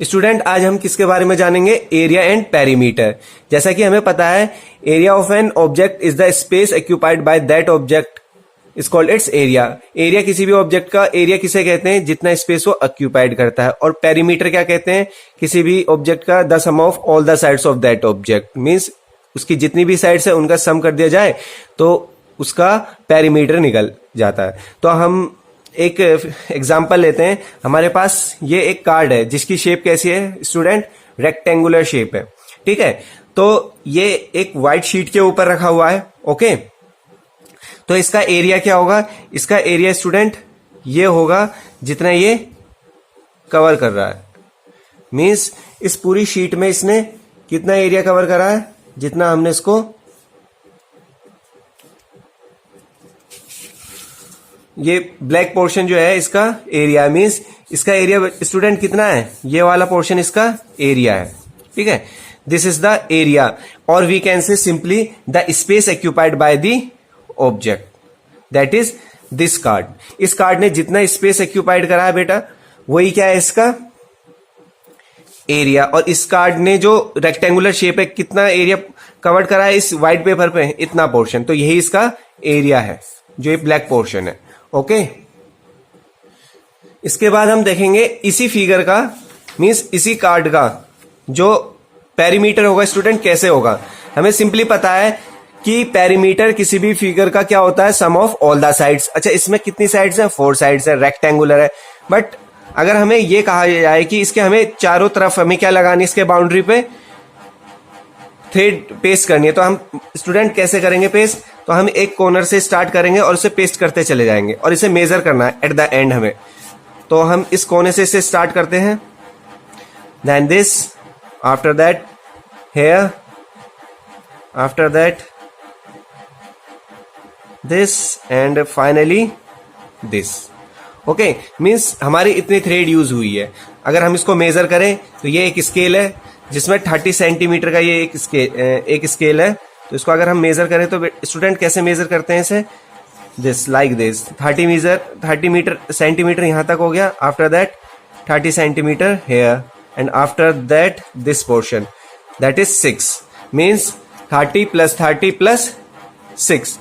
Student, आज हम किसके बारे में जानेंगे? Area and perimeter. जैसा कि हमें पता है, area of an object is the space occupied by that object is called its area. Area किसी भी ऑब्जेक्ट का एरिया किसे कहते हैं? जितना स्पेस वो ऑक्यूपाइड करता है। और पेरीमीटर क्या कहते हैं? किसी भी ऑब्जेक्ट का the sum of all the sides of that object, means उसकी जितनी भी साइड्स है उनका सम कर दिया जाए तो उसका पेरीमीटर निकल जाता है। तो हम एक एग्जाम्पल लेते हैं। हमारे पास ये एक कार्ड है जिसकी शेप कैसी है स्टूडेंट? रेक्टेंगुलर शेप है, ठीक है। तो ये एक व्हाइट शीट के ऊपर रखा हुआ है, ओके। तो इसका एरिया क्या होगा? इसका एरिया स्टूडेंट ये होगा जितना ये कवर कर रहा है। मींस इस पूरी शीट में इसने कितना एरिया कवर करा है? जितना हमने इसको ये ब्लैक पोर्शन जो है इसका एरिया, मींस इसका एरिया स्टूडेंट कितना है? ये वाला पोर्शन इसका एरिया है, ठीक है। दिस इज द एरिया, और we can say simply the space occupied by the object, that is this card. इस कार्ड ने जितना स्पेस ऑक्यूपाइड करा है बेटा, वही क्या है? इसका एरिया। और इस कार्ड ने जो रेक्टेंगुलर शेप है, कितना एरिया कवर करा है इस व्हाइट पेपर पे? इतना पोर्शन। तो यही इसका एरिया है, जो ये ब्लैक पोर्शन है, ओके। इसके बाद हम देखेंगे इसी फिगर का, मींस इसी कार्ड का जो पेरीमीटर होगा स्टूडेंट कैसे होगा। हमें सिंपली पता है कि पेरीमीटर किसी भी फिगर का क्या होता है? सम ऑफ ऑल द साइड्स। अच्छा, इसमें कितनी साइड्स हैं? 4 साइड्स है, रेक्टेंगुलर है। बट अगर हमें ये कहा जाए कि इसके हमें चारों तरफ हमें क्या लगानी है? इसके बाउंड्री पे थ्रेड पेस्ट करनी है। तो हम स्टूडेंट कैसे करेंगे पेस्ट? तो हम एक कॉर्नर से स्टार्ट करेंगे और उसे पेस्ट करते चले जाएंगे, और इसे मेजर करना है एट द एंड हमें। तो हम इस कोने से इसे स्टार्ट करते हैं, then this, after that here, after that this, and finally this, okay. Means हमारी इतनी थ्रेड यूज हुई है। अगर हम इसको मेजर करें तो ये एक स्केल है जिसमें 30 सेंटीमीटर का ये एक स्केल है। तो इसको अगर हम मेजर करें तो स्टूडेंट कैसे मेजर करते हैं इसे? दिस, लाइक दिस, 30 सेंटीमीटर यहां तक हो गया। After that 30 centimetre here, and after that this portion, that is 6। Means 30 + 30 + 6,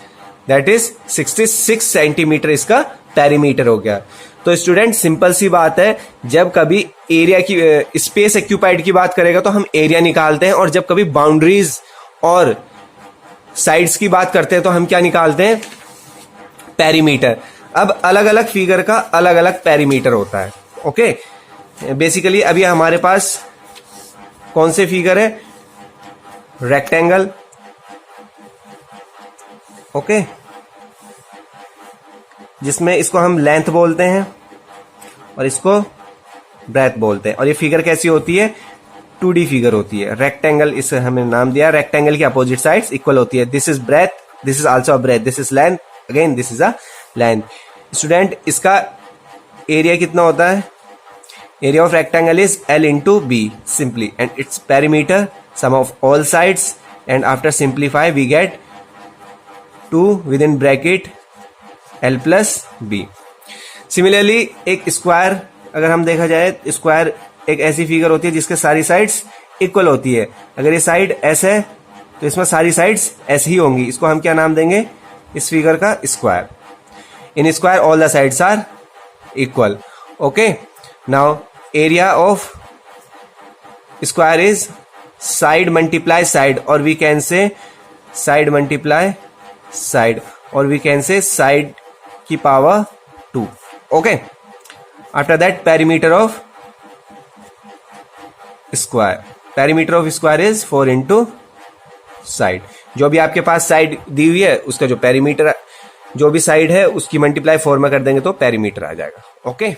दैट इज 66 सेंटीमीटर इसका पेरीमीटर हो गया। तो स्टूडेंट सिंपल सी बात है, जब कभी एरिया की स्पेस ऑक्यूपाइड की बात करेगा तो हम एरिया निकालते हैं, और जब कभी बाउंड्रीज और साइड्स की बात करते हैं तो हम क्या निकालते हैं? पेरीमीटर। अब अलग अलग फिगर का अलग अलग पेरीमीटर होता है, ओके। बेसिकली अभी हमारे पास कौन से फिगर है? रेक्टेंगल, ओके, जिसमें इसको हम लेंथ बोलते हैं और इसको ब्रेथ बोलते हैं। और ये फिगर कैसी होती है? 2D फिगर होती है। रेक्टेंगल, इसे हमने नाम दिया, रेक्टेंगल की अपोजिट साइड्स इक्वल होती है। This is breadth, this is also a breadth, this is length, again this is a length. Student, इसका एरिया कितना होता है? Area of rectangle is L × B simply, and its perimeter sum of all sides, and after simplify we get 2 within bracket L + B। Similarly एक square अगर हम देखा जाए, square एक ऐसी फिगर होती है जिसके सारी साइड्स इक्वल होती है। अगर ये साइड S है तो इसमें सारी साइड्स S ही होंगी। इसको हम क्या नाम देंगे? इस फिगर का square. In square all the sides are equal, okay. Now area of square is side multiply side, और we can say side multiply side, और वी कैन से साइड की power 2, okay. After that perimeter of square, perimeter of square is 4 × side. जो भी आपके पास side दी हुई है उसका जो पेरीमीटर, जो भी साइड है उसकी मल्टीप्लाई 4 में कर देंगे तो पेरीमीटर आ जाएगा, ओके।